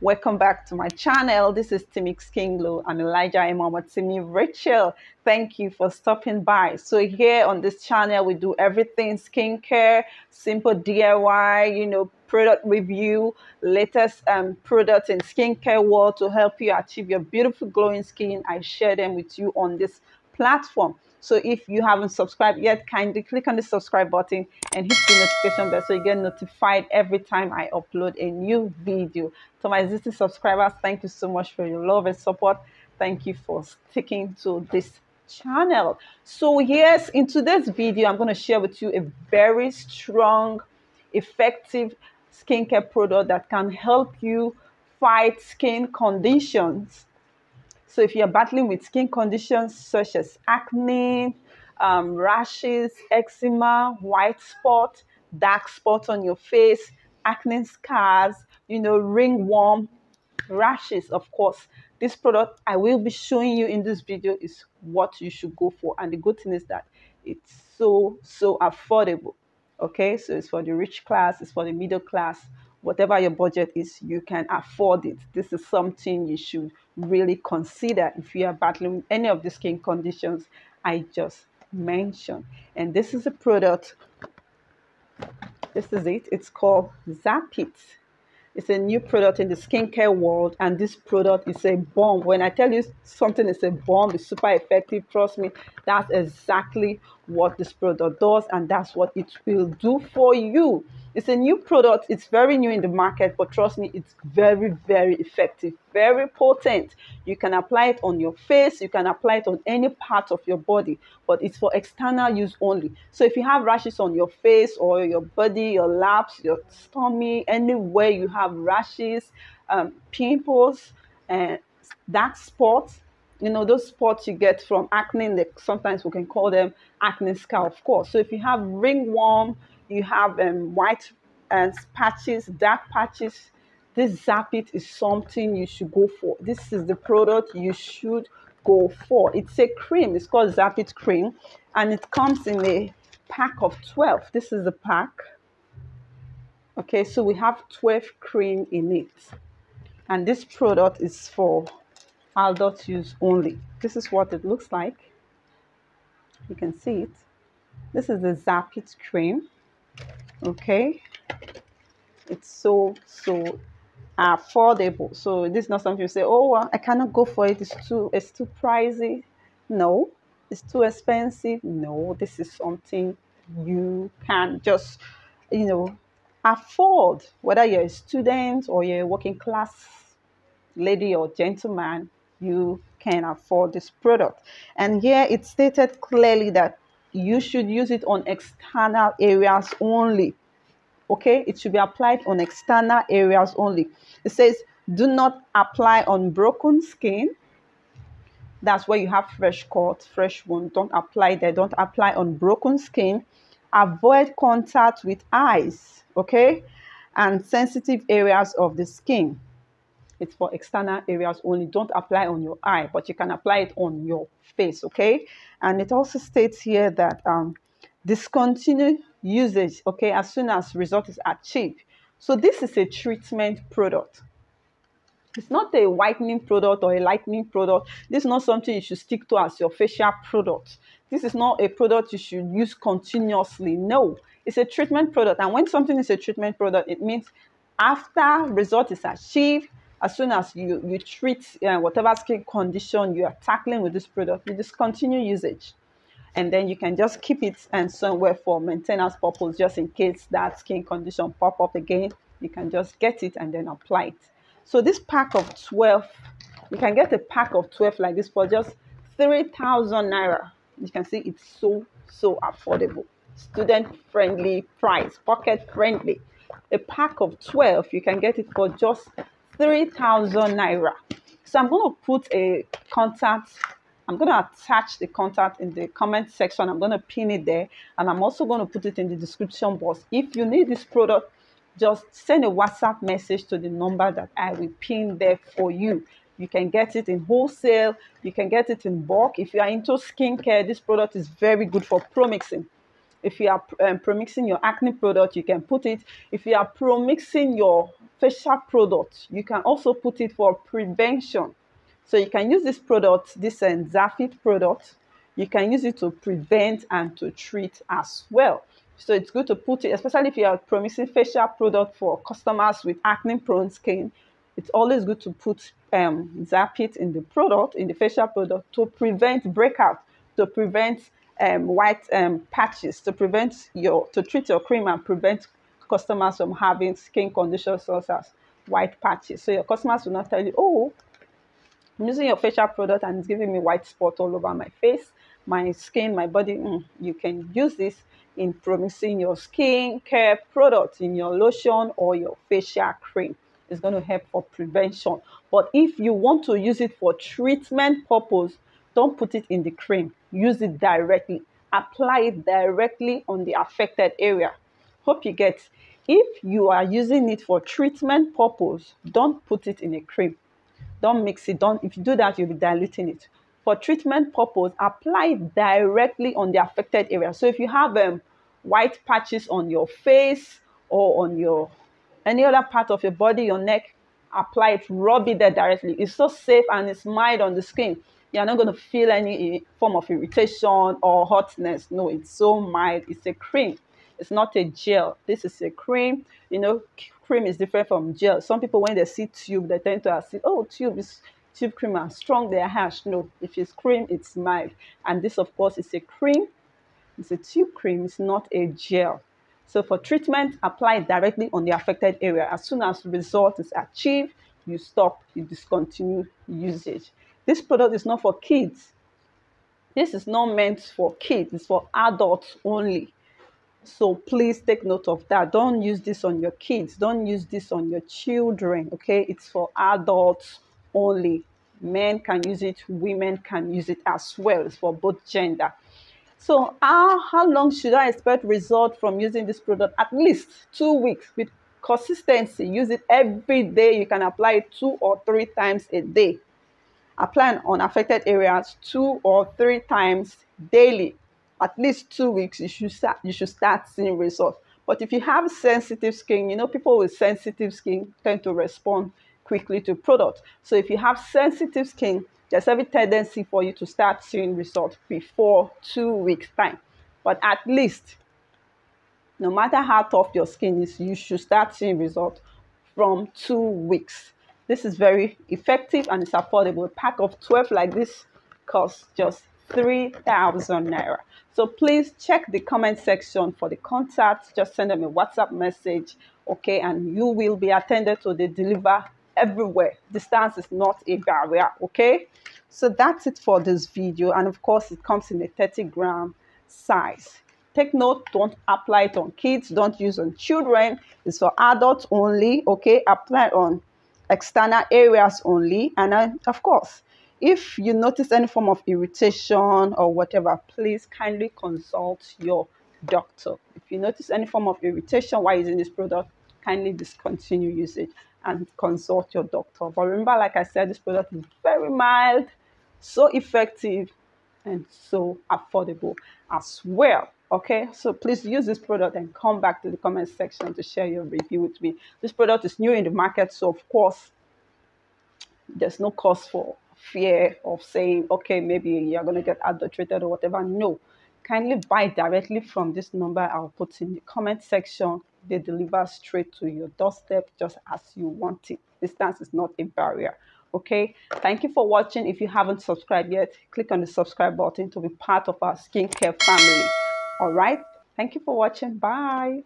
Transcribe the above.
Welcome back to my channel. This is Timmy Skin Glow. I'm Elijah Imam Timmy Rachel. Thank you for stopping by. So here on this channel, we do everything skincare, simple DIY, product review, latest products in skincare world to help you achieve your beautiful glowing skin. I share them with you on this platform. So if you haven't subscribed yet, kindly click on the subscribe button and hit the notification bell so you get notified every time I upload a new video. To my existing subscribers, thank you so much for your love and support. Thank you for sticking to this channel. So yes, in today's video, I'm going to share with you a very strong, effective skincare product that can help you fight skin conditions. So if you're battling with skin conditions such as acne, rashes, eczema, white spot, dark spots on your face, acne scars, ringworm, rashes, of course, this product I will be showing you in this video is what you should go for. And the good thing is that it's so affordable. Okay, so it's for the rich class, it's for the middle class. Whatever your budget is, you can afford it. This is something you should really consider if you are battling with any of the skin conditions I just mentioned. And this is a product. This is it. It's called Zapit. It's a new product in the skincare world, and this product is a bomb. When I tell you something is a bomb, it's super effective, trust me, that's exactly what this product does, and that's what it will do for you. It's a new product. It's very new in the market, but trust me, it's very, very effective, very potent. You can apply it on your face. You can apply it on any part of your body, but it's for external use only. So if you have rashes on your face or your body, your laps, your stomach, anywhere you have rashes, pimples, and dark spots, those spots you get from acne, sometimes we can call them acne scar, of course. So if you have ringworm, you have white patches, dark patches, this Zapit is something you should go for. This is the product you should go for. It's a cream. It's called Zapit Cream, and it comes in a pack of 12. This is the pack. Okay, so we have 12 cream in it. And this product is for adult use only. This is what it looks like. You can see it. This is the Zapit Cream. Okay, it's so affordable. So this is not something you say, oh well, I cannot go for it, it's too pricey. No, it's too expensive. No, this is something you can just afford, whether you're a student or you're a working class lady or gentleman. You can afford this product. And here it stated clearly that you should use it on external areas only. Okay, it should be applied on external areas only. It says do not apply on broken skin. That's where you have fresh cut, fresh wound. Don't apply there. Don't apply on broken skin. Avoid contact with eyes, okay, and sensitive areas of the skin. It's for external areas only. Don't apply on your eye, but you can apply it on your face, okay? And it also states here that discontinue usage, okay, as soon as result is achieved. So this is a treatment product. It's not a whitening product or a lightening product. This is not something you should stick to as your facial product. This is not a product you should use continuously. No, it's a treatment product. And when something is a treatment product, it means after result is achieved, as soon as you treat whatever skin condition you are tackling with this product, you discontinue usage. And then you can just keep it and somewhere for maintenance purpose, just in case that skin condition pop up again. You can just get it and then apply it. So this pack of 12, you can get a pack of 12 like this for just 3,000 naira. You can see it's so affordable, student friendly price, pocket friendly. A pack of 12, you can get it for just 3,000 naira. So I'm going to put a contact. I'm going to attach the contact in the comment section. I'm going to pin it there, and I'm also going to put it in the description box. If you need this product, just send a WhatsApp message to the number that I will pin there for you. You can get it in wholesale. You can get it in bulk. If you are into skincare, this product is very good for pro mixing. If you are premixing your acne product, you can put it. If you are premixing your facial product, you can also put it for prevention. So you can use this product, this Zapit product, you can use it to prevent and to treat as well. So it's good to put it, especially if you are promising facial product for customers with acne prone skin. It's always good to put Zapit in the product, in the facial product, to prevent breakout, to prevent white patches, to treat your cream and prevent customers from having skin conditions such as white patches. So your customers will not tell you, oh, I'm using your facial product and it's giving me white spot all over my face, my skin, my body. You can use this in promising your skin care product, in your lotion or your facial cream. It's going to help for prevention. But if you want to use it for treatment purpose, don't put it in the cream. Use it directly. Apply it directly on the affected area. Hope you get. If you are using it for treatment purpose, don't put it in a cream. Don't mix it. Don't. If you do that, you'll be diluting it. For treatment purpose, apply it directly on the affected area. So if you have white patches on your face or on your any other part of your body, your neck, apply it, rub it there directly. It's so safe and it's mild on the skin. You're not going to feel any form of irritation or hotness. No, it's so mild. It's a cream. It's not a gel. This is a cream. You know, cream is different from gel. Some people, when they see tube, they tend to say, oh, tube cream are strong, they are harsh. No, if it's cream, it's mild. And this, of course, is a cream. It's a tube cream. It's not a gel. So for treatment, apply it directly on the affected area. As soon as the result is achieved, you stop, you discontinue usage. This product is not for kids. This is not meant for kids. It's for adults only. So please take note of that. Don't use this on your kids. Don't use this on your children, okay? It's for adults only. Men can use it. Women can use it as well. It's for both gender. So how long should I expect result from using this product? At least 2 weeks with consistency. Use it every day. You can apply it 2 or 3 times a day. Apply on affected areas 2 or 3 times daily. At least 2 weeks, you should start seeing results. But if you have sensitive skin, you know, people with sensitive skin tend to respond quickly to product. So if you have sensitive skin, there's every tendency for you to start seeing results before 2 weeks time. But at least, no matter how tough your skin is, you should start seeing results from 2 weeks. This is very effective and it's affordable. A pack of 12 like this costs just 3,000 naira. So please check the comment section for the contacts. Just send them a WhatsApp message, okay, and you will be attended to. They deliver everywhere. Distance is not a barrier, okay? So that's it for this video, and of course it comes in a 30-gram size. Take note, don't apply it on kids, don't use on children. It's for adults only, okay? Apply on external areas only. And then, of course, if you notice any form of irritation or whatever, please kindly consult your doctor. If you notice any form of irritation while using this product, kindly discontinue usage and consult your doctor. But remember, like I said, this product is very mild, so effective, and so affordable as well. Okay, so please use this product and come back to the comment section to share your review with me. This product is new in the market, so of course, there's no cause for fear of saying, okay, maybe you're going to get adulterated or whatever. No, kindly buy directly from this number I'll put in the comment section. They deliver straight to your doorstep just as you want it. Distance is not a barrier. Okay, thank you for watching. If you haven't subscribed yet, click on the subscribe button to be part of our skincare family. All right, thank you for watching. Bye.